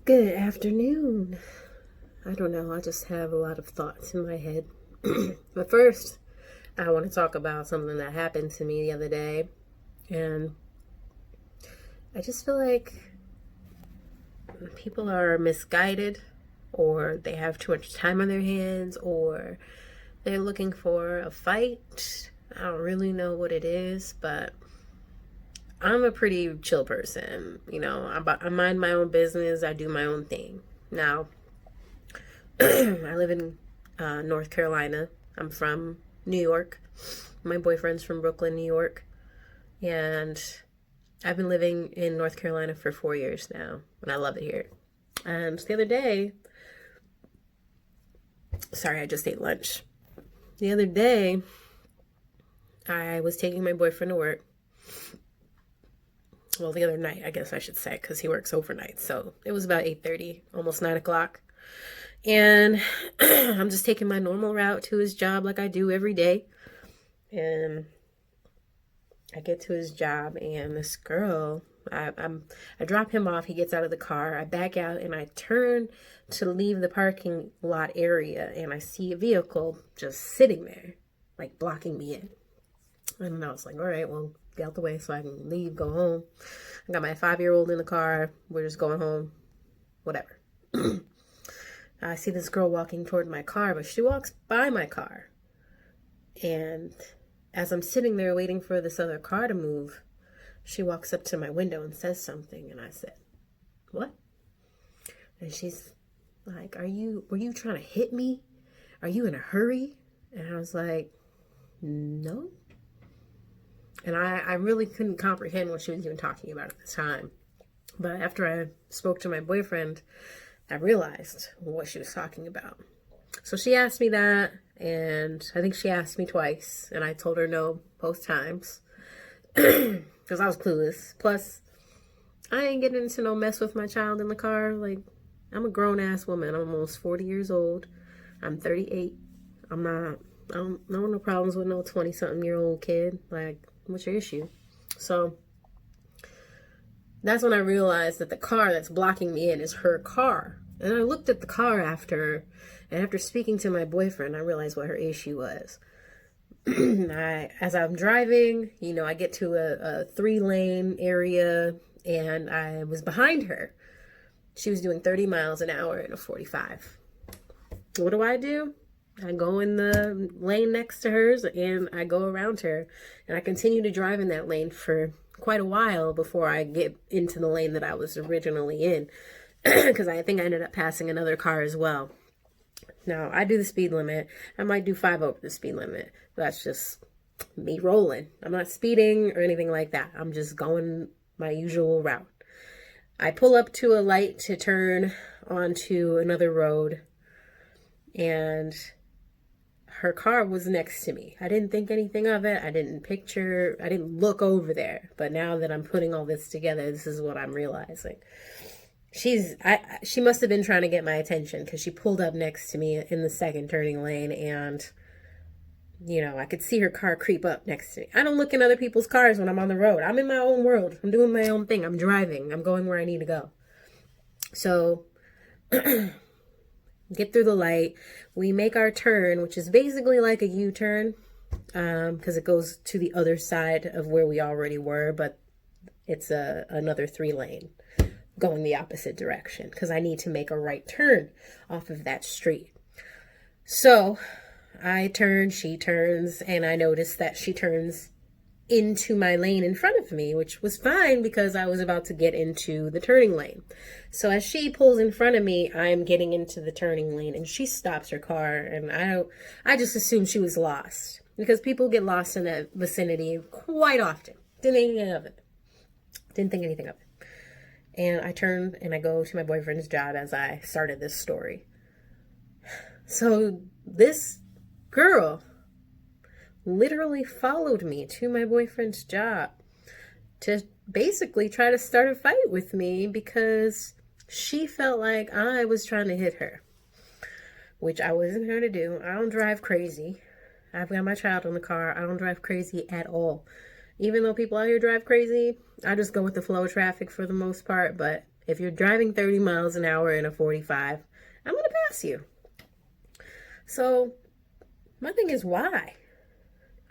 Good afternoon. I don't know, I just have a lot of thoughts in my head. But first, I want to talk about something that happened to me the other day. And I just feel like people are misguided, or they have too much time on their hands, or they're looking for a fight. I don't really know what it is, but I'm a pretty chill person. I mind my own business, I do my own thing. Now, I live in North Carolina. I'm from New York. My boyfriend's from Brooklyn, New York. And I've been living in North Carolina for 4 years now, and I love it here. And the other day, sorry, I just ate lunch. The other day, I was taking my boyfriend to work. Well, the other night, I guess I should say, because he works overnight. So it was about 8:30, almost 9 o'clock. And I'm just taking my normal route to his job like I do every day. And I get to his job, and this girl, I drop him off. He gets out of the car. I back out, and I turn to leave the parking lot area, and I see a vehicle just sitting there, like blocking me in. And I was like, all right, well, get out the way so I can leave, go home. I got my 5-year-old in the car. We're just going home, whatever. I see this girl walking toward my car, but she walks by my car. And as I'm sitting there waiting for this other car to move, she walks up to my window and says something. And I said, what? And she's like, were you trying to hit me? Are you in a hurry? And I was like, no. And I really couldn't comprehend what she was even talking about at the time. But after I spoke to my boyfriend, I realized what she was talking about. So she asked me that, and I think she asked me twice, and I told her no both times because I was clueless. Plus, I ain't getting into no mess with my child in the car. Like, I'm a grown-ass woman. I'm almost 40 years old. I'm 38. I don't know no problems with no 20-something-year-old kid. Like, what's your issue? So that's when I realized that the car that's blocking me in is her car. And I looked at the car after, and after speaking to my boyfriend, I realized what her issue was. As I'm driving, I get to a 3-lane area, and I was behind her. She was doing 30 miles an hour in a 45. What do? I go in the lane next to hers, and I go around her, and I continue to drive in that lane for quite a while before I get into the lane that I was originally in, because I think I ended up passing another car as well. Now, I do the speed limit. I might do 5 over the speed limit. That's just me rolling. I'm not speeding or anything like that. I'm just going my usual route. I pull up to a light to turn onto another road, and her car was next to me. I didn't think anything of it. I didn't look over there. But now that I'm putting all this together, this is what I'm realizing. She must have been trying to get my attention, because she pulled up next to me in the second turning lane, and I could see her car creep up next to me. I don't look in other people's cars when I'm on the road. I'm in my own world. I'm doing my own thing. I'm driving. I'm going where I need to go. So get through the light. We make our turn, which is basically like a U-turn, because it goes to the other side of where we already were, but it's another 3-lane going the opposite direction, because I need to make a right turn off of that street. So I turn, she turns, and I notice that she turns into my lane in front of me, which was fine because I was about to get into the turning lane. So as she pulls in front of me, I'm getting into the turning lane, and she stops her car, and I just assumed she was lost, because people get lost in that vicinity quite often. Didn't think anything of it. And I turn and I go to my boyfriend's job as I started this story. So this girl literally followed me to my boyfriend's job to basically try to start a fight with me, because she felt like I was trying to hit her, which I wasn't here to do. I don't drive crazy. I've got my child in the car. I don't drive crazy at all. Even though people out here drive crazy, I just go with the flow of traffic for the most part. But If you're driving 30 miles an hour in a 45, I'm going to pass you. So my thing is, why?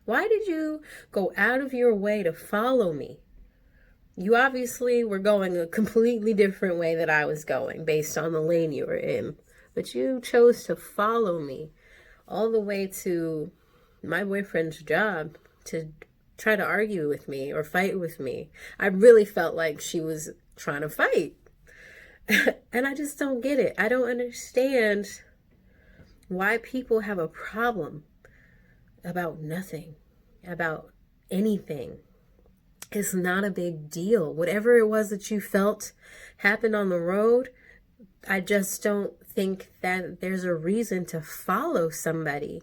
Why did you go out of your way to follow me? You obviously were going a completely different way that I was going based on the lane you were in. But you chose to follow me all the way to my boyfriend's job to try to argue with me or fight with me. I really felt like she was trying to fight. And I just don't get it. I don't understand why people have a problem about nothing, about anything. It's not a big deal. Whatever it was that you felt happened on the road, I just don't think that there's a reason to follow somebody,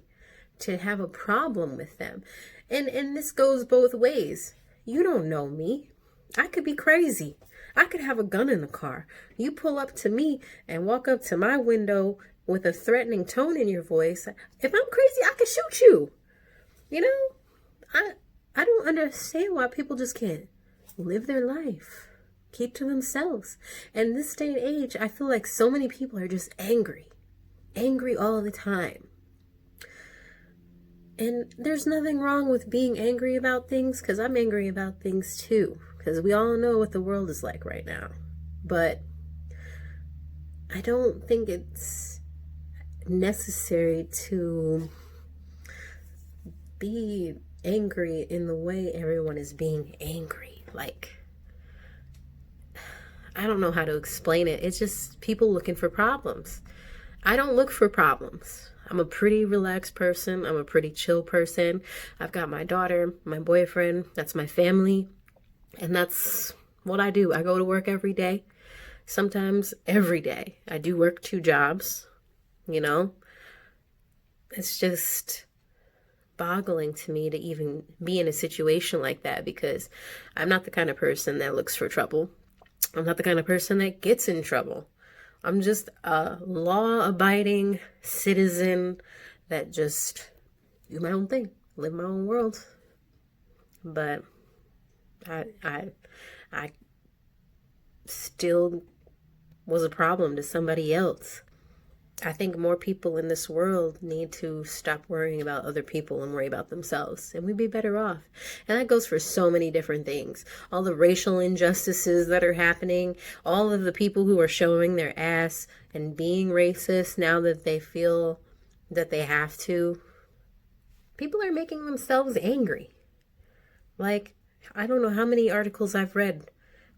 to have a problem with them. And this goes both ways. You don't know me. I could be crazy. I could have a gun in the car. You pull up to me and walk up to my window with a threatening tone in your voice. If I'm crazy, I could shoot you. You know, I don't understand why people just can't live their life, keep to themselves. And this day and age, I feel like so many people are just angry all the time. And there's nothing wrong with being angry about things, because I'm angry about things too, because we all know what the world is like right now. But I don't think it's necessary to be angry in the way everyone is being angry. Like, I don't know how to explain it. It's just people looking for problems. I don't look for problems. I'm a pretty relaxed person. I'm a pretty chill person. I've got my daughter, my boyfriend. That's my family. And that's what I do. I go to work every day. Sometimes every day. I do work 2 jobs. You know? It's just boggling to me to even be in a situation like that, because I'm not the kind of person that looks for trouble. I'm not the kind of person that gets in trouble. I'm just a law-abiding citizen that just do my own thing, live my own world. But I still was a problem to somebody else. I think more people in this world need to stop worrying about other people and worry about themselves, and we'd be better off. And that goes for so many different things. All the racial injustices that are happening, all of the people who are showing their ass and being racist now that they feel that they have to. People are making themselves angry. Like, I don't know how many articles I've read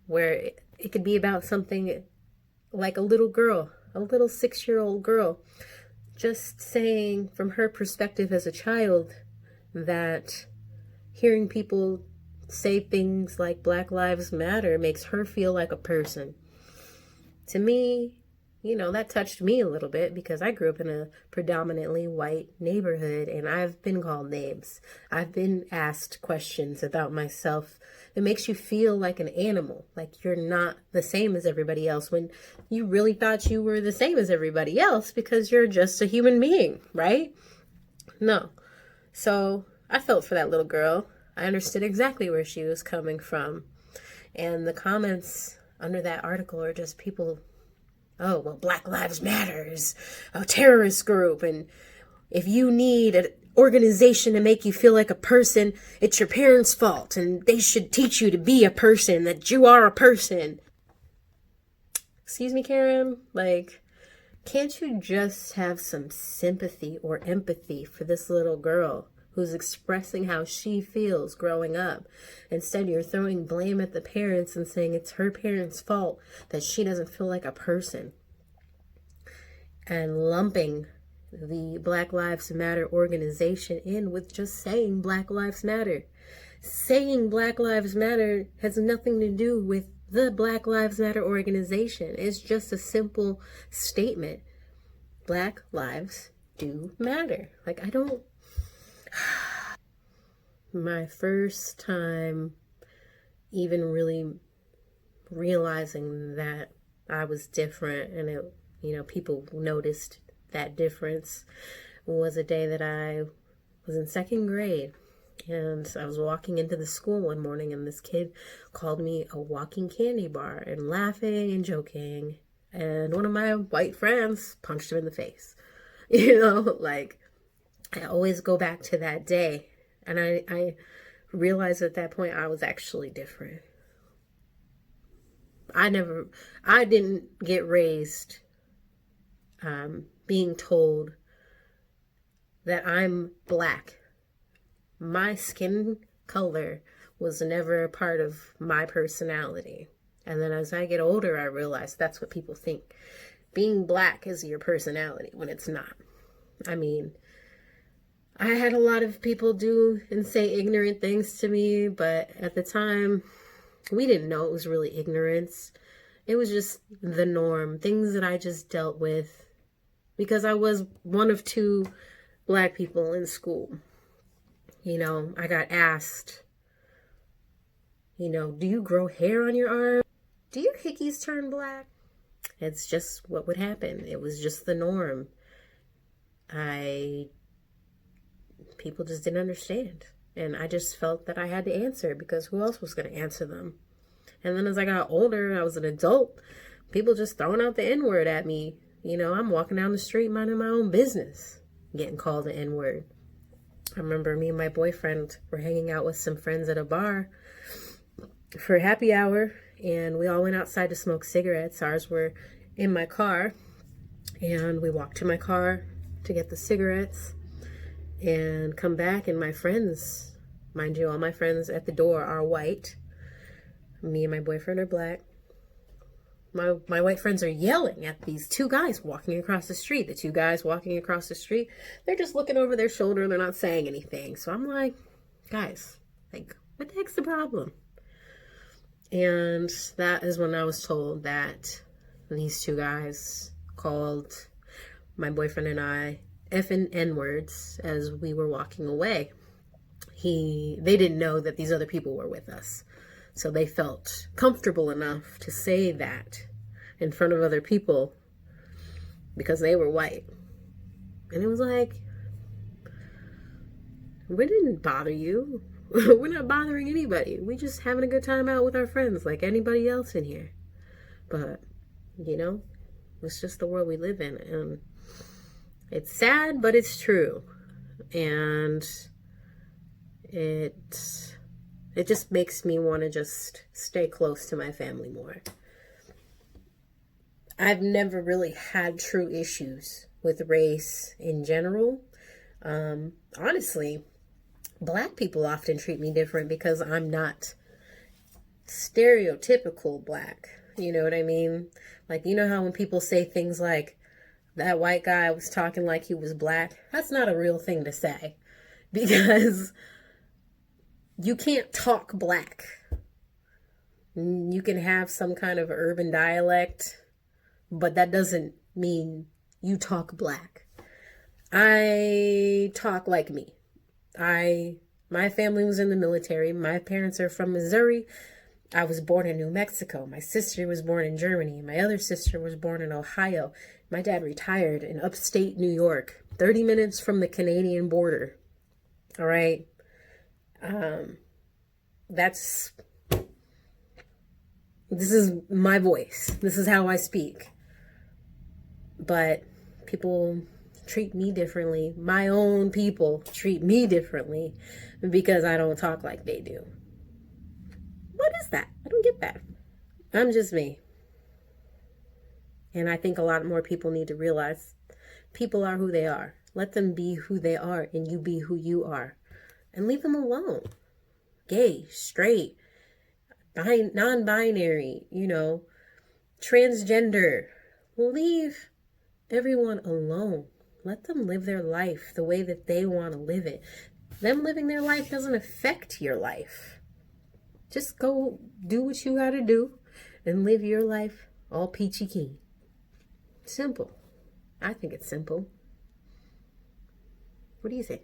where it could be about something like a little girl, a little 6-year-old girl, just saying from her perspective as a child that hearing people say things like Black Lives Matter makes her feel like a person. To me, you know, that touched me a little bit, because I grew up in a predominantly white neighborhood and I've been called names. I've been asked questions about myself. It makes you feel like an animal, like you're not the same as everybody else, when you really thought you were the same as everybody else because you're just a human being, right? No. So I felt for that little girl. I understood exactly where she was coming from. And the comments under that article are just people, oh, well, Black Lives Matter is a terrorist group, and if you need an organization to make you feel like a person, it's your parents' fault, and they should teach you to be a person, that you are a person. Excuse me, Karen? Like, can't you just have some sympathy or empathy for this little girl who's expressing how she feels growing up? Instead, you're throwing blame at the parents and saying it's her parents' fault that she doesn't feel like a person, and lumping the Black Lives Matter organization in with just saying Black Lives Matter. Saying Black Lives Matter has nothing to do with the Black Lives Matter organization. It's just a simple statement. Black lives do matter. Like, I don't... My first time even really realizing that I was different, and it, you know, people noticed that difference, was a day that I was in 2nd grade. And I was walking into the school one morning, and this kid called me a walking candy bar and laughing and joking. And one of my white friends punched him in the face. Like, I always go back to that day. And I realized at that point I was actually different. I didn't get raised being told that I'm black. My skin color was never a part of my personality. And then as I get older, I realize that's what people think. Being black is your personality when it's not. I mean, I had a lot of people do and say ignorant things to me, but at the time, we didn't know it was really ignorance. It was just the norm, things that I just dealt with because I was one of two black people in school. I got asked, do you grow hair on your arm? Do your hickeys turn black? It's just what would happen. It was just the norm. People just didn't understand. And I just felt that I had to answer because who else was going to answer them? And then as I got older, I was an adult, people just throwing out the N-word at me. I'm walking down the street minding my own business, getting called the N-word. I remember me and my boyfriend were hanging out with some friends at a bar for happy hour, and we all went outside to smoke cigarettes. Ours were in my car, and we walked to my car to get the cigarettes and come back, and my friends, mind you, all my friends at the door are white. Me and my boyfriend are black. My white friends are yelling at these two guys walking across the street. The two guys walking across the street, they're just looking over their shoulder. They're not saying anything. So I'm like, guys, what the heck's the problem? And that is when I was told that these two guys called my boyfriend and I effing N-words as we were walking away. They didn't know that these other people were with us. So they felt comfortable enough to say that in front of other people because they were white. And it was like, we didn't bother you. We're not bothering anybody. We just having a good time out with our friends like anybody else in here. But, it's just the world we live in. And it's sad, but it's true. And it just makes me want to just stay close to my family more. I've never really had true issues with race in general. Honestly, black people often treat me different because I'm not stereotypical black. You know what I mean? Like, how when people say things like, that white guy was talking like he was black, that's not a real thing to say because you can't talk black. You can have some kind of urban dialect, but that doesn't mean you talk black. I talk like me. My family was in the military. My parents are from Missouri. I was born in New Mexico. My sister was born in Germany. My other sister was born in Ohio. My dad retired in upstate New York, 30 minutes from the Canadian border. All right. This is my voice. This is how I speak. But people treat me differently. My own people treat me differently because I don't talk like they do. What is that? I don't get that. I'm just me. And I think a lot more people need to realize people are who they are. Let them be who they are and you be who you are. And leave them alone. Gay, straight, non-binary, transgender. Leave everyone alone. Let them live their life the way that they want to live it. Them living their life doesn't affect your life. Just go do what you got to do and live your life all peachy keen. Simple. I think it's simple. What do you think?